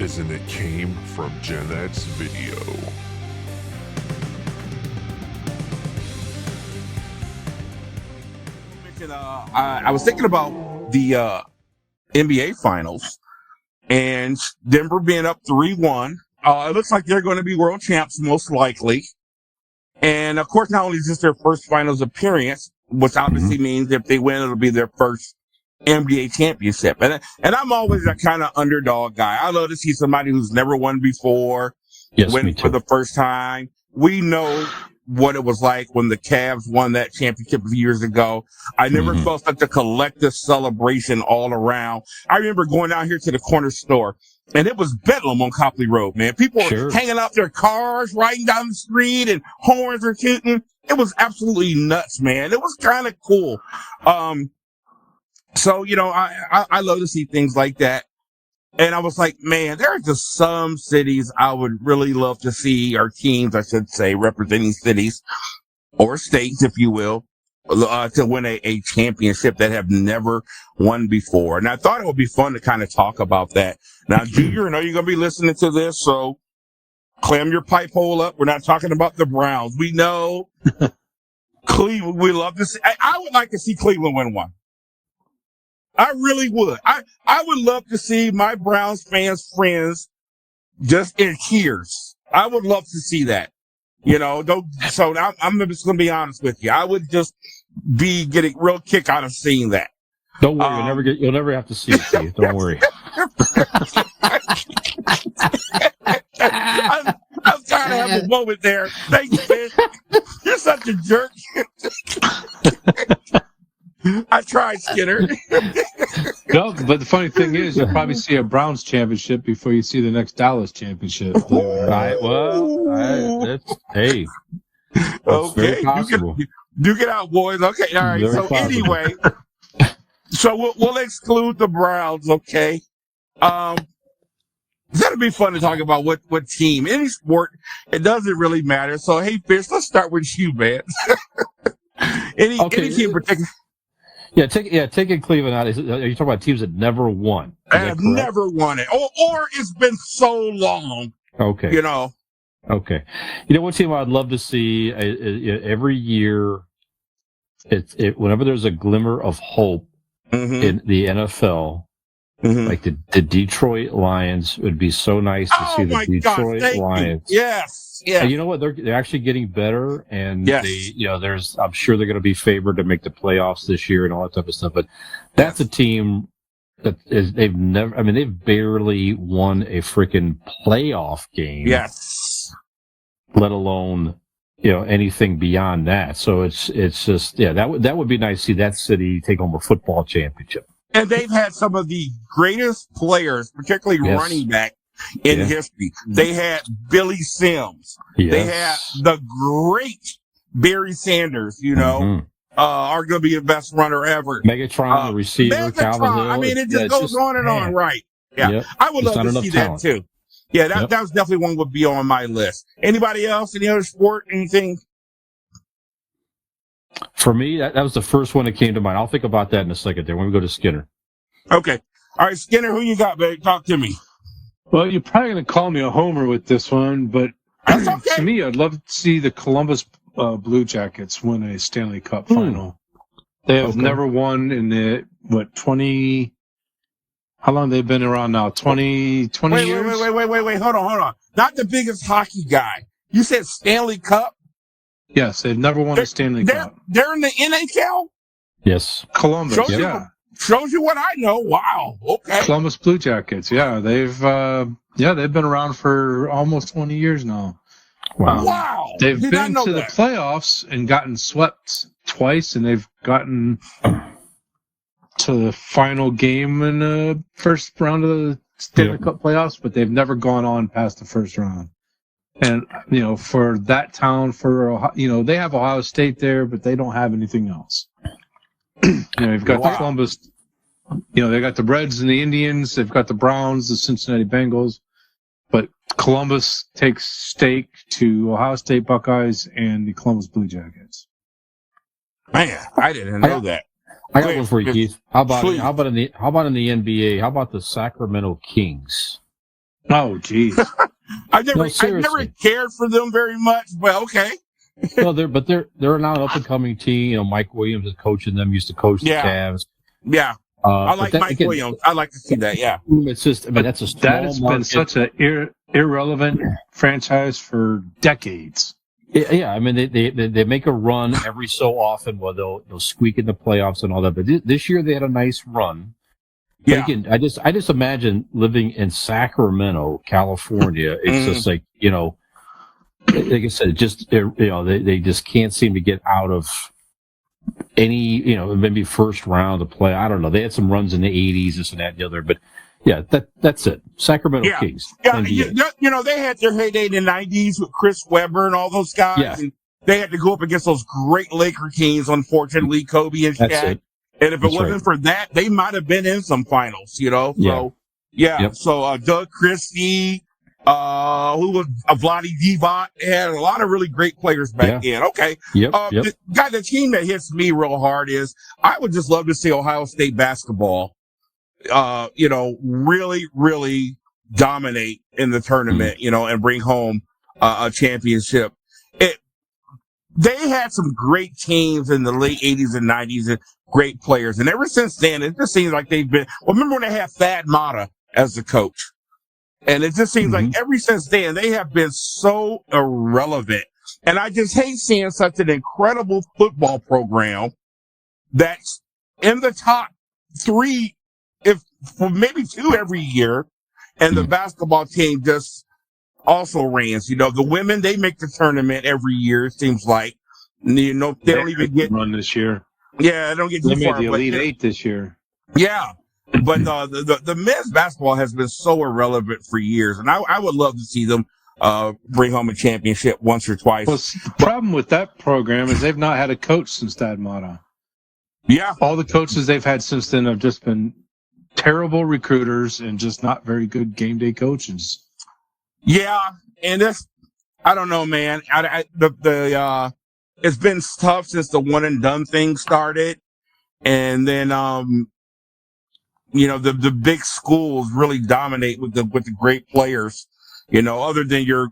is an It Came From GenX video. I was thinking about the NBA Finals and Denver being up 3-1. It looks like they're going to be world champs most likely. And of course, not only is this their first finals appearance, which obviously means if they win, it'll be their first NBA championship. And I'm always that kind of underdog guy. I love to see somebody who's never won before win for the first time. We know what it was like when the Cavs won that championship a few years ago. I never felt such a collective celebration all around. I remember going down here to the corner store, and it was bedlam on Copley Road, man. People were hanging out their cars, riding down the street, and horns were tooting. It was absolutely nuts, man. It was kind of cool. So, you know, I love to see things like that. And I was like, man, there are just some cities I would really love to see, or teams, I should say, representing cities or states, if you will, to win a championship that have never won before. And I thought it would be fun to kind of talk about that. Now, Junior, I know you're going to be listening to this, so clam your pipe hole up. We're not talking about the Browns. We know Cleveland, we love to see. I would like to see Cleveland win one. I really would. I would love to see my Browns fans' friends just in tears. I would love to see that. You know, so I'm just going to be honest with you. I would just be getting real kick out of seeing that. Don't worry, you'll never have to see it, Steve. Don't worry. I'm trying to have a moment there. Thanks, man. You're such a jerk. I tried, Skinner. No, but the funny thing is, you'll probably see a Browns championship before you see the next Dallas championship. Right. Well, hey. Okay. Duke it out, boys. Okay. All right. So anyway, so we'll exclude the Browns. Okay. It's gonna be fun to talk about what team, any sport. It doesn't really matter. So hey, Fish, let's start with you, man. any team in particular. Yeah, taking Cleveland out. Are you talking about teams that never won? Have never won it, or it's been so long. Okay, you know. Okay, you know what team I'd love to see every year. Whenever there's a glimmer of hope in the NFL, like the Detroit Lions would be so nice to see the Detroit Lions. Yes. Yeah. And you know what? They're actually getting better, and I'm sure they're going to be favored to make the playoffs this year and all that type of stuff. But that's a team that they've barely won a freaking playoff game. Yes. Let alone, anything beyond that. So it's just, that would be nice to see that city take home a football championship. And they've had some of the greatest players, particularly running back, in history. They had Billy Sims. Yes. They had the great Barry Sanders, arguably the best runner ever. Megatron, the receiver, Calvin Hill. I mean, it just goes on and on, right? Yeah. Yep. I would love to see that too. Yeah, that was definitely one would be on my list. Anybody else? Any other sport? Anything? For me, that was the first one that came to mind. I'll think about that in a second there when we go to Skinner. Okay. All right, Skinner, who you got, babe? Talk to me. Well, you're probably going to call me a homer with this one, but to me, I'd love to see the Columbus Blue Jackets win a Stanley Cup final. They have never won in the, 20... How long they've been around now? 20 years? Wait. Hold on. Not the biggest hockey guy. You said Stanley Cup? Yes, they've never won a Stanley Cup. They're in the NHL? Yes. Columbus, Shows you what I know. Wow. Okay. Columbus Blue Jackets. Yeah, they've been around for almost 20 years now. Wow. They've been to the playoffs and gotten swept twice, and they've gotten to the final game in the first round of the Stanley Cup playoffs, but they've never gone on past the first round. And, for that town, they have Ohio State there, but they don't have anything else. You've got the Columbus, they got the Reds and the Indians, they've got the Browns, the Cincinnati Bengals, but Columbus takes stake to Ohio State Buckeyes and the Columbus Blue Jackets. Man, I didn't know that. I got one for you, Keith. How about in the NBA? How about the Sacramento Kings? Oh, geez. I never cared for them very much, but okay. No, they're now an up and coming team. You know, Mike Williams is coaching them. Used to coach the Cavs. Yeah, I like Mike Williams. I like to see that. Yeah, it's just. I mean, that's a small that has market. been such an irrelevant franchise for decades. Yeah, I mean, they make a run every so often where they'll squeak in the playoffs and all that. But this year they had a nice run. Yeah. Again, I just imagine living in Sacramento, California. It's just like, you know, like I said, just, you know, they just can't seem to get out of any, you know, maybe first round of play. I don't know. They had some runs in the 80s, this and that and the other, but yeah, that's it. Sacramento Kings. Yeah, you know, they had their heyday in the 90s with Chris Webber and all those guys. Yeah. And they had to go up against those great Laker teams, unfortunately, Kobe and Shaq. That's it. And if it wasn't for that, they might have been in some finals, you know? So, Yep. So, Doug Christie, who was Vlade Divac, they had a lot of really great players back then. Okay. Yep. The team that hits me real hard is I would just love to see Ohio State basketball, you know, really, really dominate in the tournament, you know, and bring home a championship. They had some great teams in the late 80s and 90s and great players. And ever since then, it just seems like they've been, well, remember when they had Thad Matta as the coach? And it just seems like ever since then, they have been so irrelevant. And I just hate seeing such an incredible football program that's in the top 3, if maybe 2 every year. And the basketball team just also reigns. You know, the women, they make the tournament every year, it seems like. You know, they don't even get run this year. Yeah, they don't get too They far. made the Elite Eight this year. Yeah. But the men's basketball has been so irrelevant for years. And I would love to see them bring home a championship once or twice. Well, the problem with that program is they've not had a coach since Thad Matta. Yeah. All the coaches they've had since then have just been terrible recruiters and just not very good game day coaches. Yeah, and I don't know, man. It's been tough since the one and done thing started, and then you know, the big schools really dominate with the great players. You know, other than your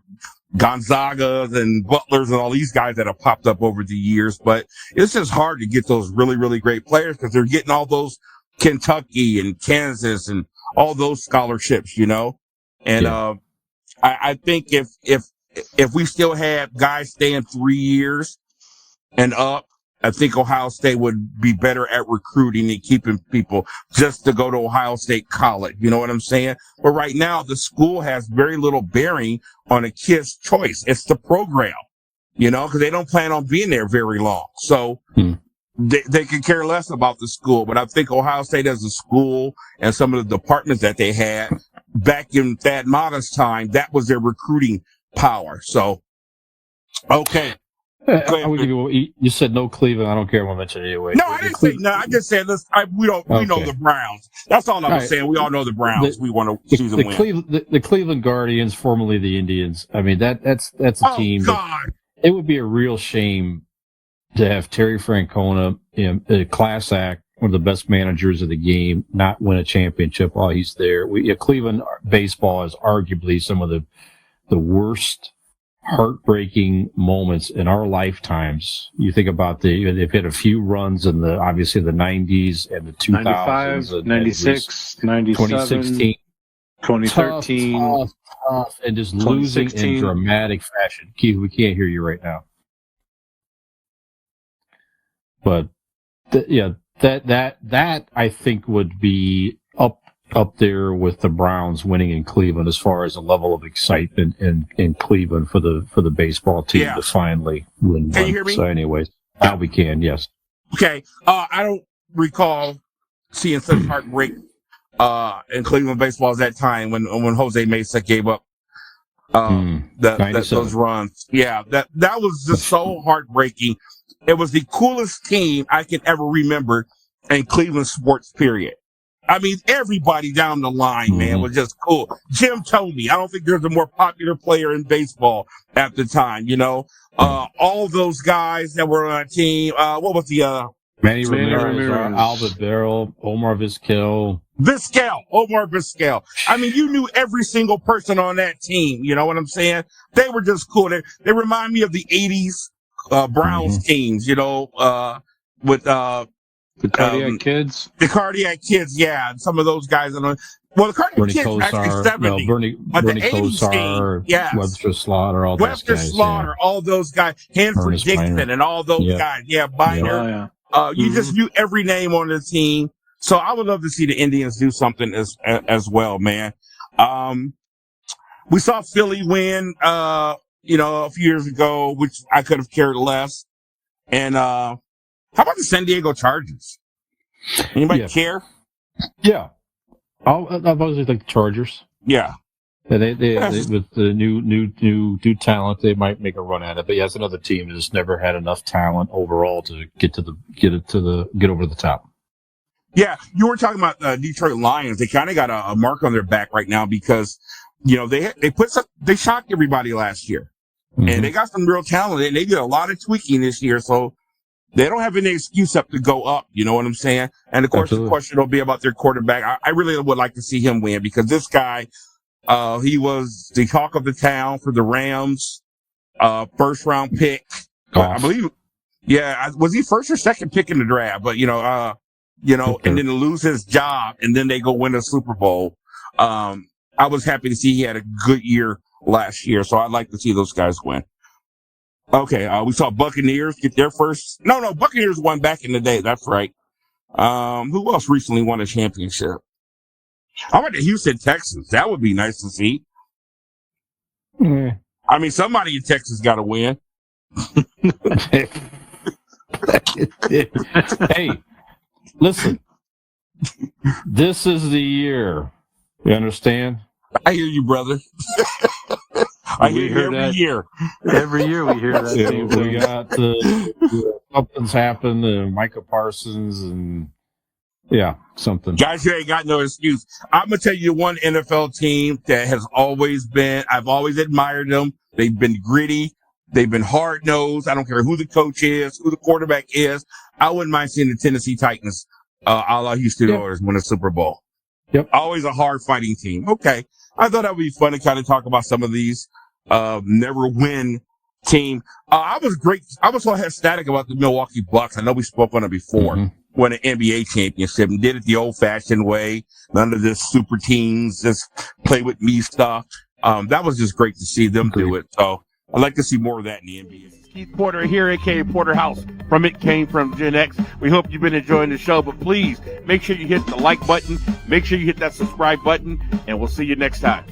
Gonzagas and Butlers and all these guys that have popped up over the years, but it's just hard to get those really, really great players because they're getting all those Kentucky and Kansas and all those scholarships, you know, and I think if we still had guys staying 3 years and up, I think Ohio State would be better at recruiting and keeping people just to go to Ohio State College. You know what I'm saying? But right now, the school has very little bearing on a kid's choice. It's the program, you know, because they don't plan on being there very long. So they could care less about the school. But I think Ohio State as a school and some of the departments that they had back in Thad Matta's time, that was their recruiting power. So, okay. I would give you said no Cleveland. I don't care. I won't mention it anyway. No, I didn't say no. I just said we know the Browns. That's all I was saying. We all know the Browns. We want to see them win. The Cleveland Guardians, formerly the Indians. I mean that's a team. God. It would be a real shame to have Terry Francona, a class act, one of the best managers of the game, not win a championship while he's there. Cleveland baseball is arguably some of the worst, heartbreaking moments in our lifetimes. You think about they've had a few runs in obviously the 90s and the 2000s, 95, 96, 97, 2016, 2013, tough, and just losing in dramatic fashion. Keith, we can't hear you right now. But that I think would be up there with the Browns winning in Cleveland as far as a level of excitement in Cleveland for the baseball team to finally win. Can you hear me? So anyways, now we can, yes. Okay. I don't recall seeing such heartbreak in Cleveland baseball at that time when Jose Mesa gave up those runs. Yeah, that was just so heartbreaking. It was the coolest team I can ever remember in Cleveland sports, period. I mean, everybody down the line, man, was just cool. Jim Thome, I don't think there's a more popular player in baseball at the time, you know. All those guys that were on a team, what was the Manny Ramirez, Albert Barrel, Omar Vizquel. Omar Vizquel. I mean, you knew every single person on that team. You know what I'm saying? They were just cool. They remind me of the 80s Browns teams, with the Cardiac Kids. The Cardiac Kids, yeah. And some of those guys. Well, the Cardiac Kids are actually 70. Bernie the 80s Kosar, team, yes. Webster Slaughter, all those guys. All those guys. Hanford Ernest Dixon Biner. and all those guys. Yeah, Biner. You just knew every name on the team. So I would love to see the Indians do something as well, man. We saw Philly win, a few years ago, which I could have cared less. And how about the San Diego Chargers? Anybody care? Yeah. I've always liked the Chargers. Yeah. And they with the new talent, they might make a run at it. But yeah, it's another team that's never had enough talent overall to get over the top. Yeah, you were talking about Detroit Lions. They kind of got a mark on their back right now because they shocked everybody last year, and they got some real talent, and they did a lot of tweaking this year. So they don't have any excuse up to go up. You know what I'm saying? And of course, the question will be about their quarterback. I really would like to see him win because this guy. He was the talk of the town for the Rams, first round pick. I believe, was he first or second pick in the draft? But, and then to lose his job and then they go win a Super Bowl. I was happy to see he had a good year last year. So I'd like to see those guys win. Okay. We saw Buccaneers get their first. No, Buccaneers won back in the day. That's right. Who else recently won a championship? How about the Houston Texans? That would be nice to see. I mean, somebody in Texas got to win. Hey, listen. This is the year. You understand? I hear you, brother. I hear you every year. Every year we hear that. We got something's happened. Micah Parsons and. Yeah, something. Guys, you ain't got no excuse. I'm going to tell you one NFL team that has always been, I've always admired them. They've been gritty. They've been hard-nosed. I don't care who the coach is, who the quarterback is. I wouldn't mind seeing the Tennessee Titans, a la Houston Oilers win a Super Bowl. Yep. Always a hard-fighting team. Okay. I thought that would be fun to kind of talk about some of these never-win team. I was so ecstatic about the Milwaukee Bucks. I know we spoke on it before. Won an NBA championship and did it the old-fashioned way. None of this super teams, just play with me stuff. That was just great to see them do it. So I'd like to see more of that in the NBA. Keith Porter here, a.k.a. Porterhouse from It Came From Gen X. We hope you've been enjoying the show, but please make sure you hit the like button, make sure you hit that subscribe button, and we'll see you next time.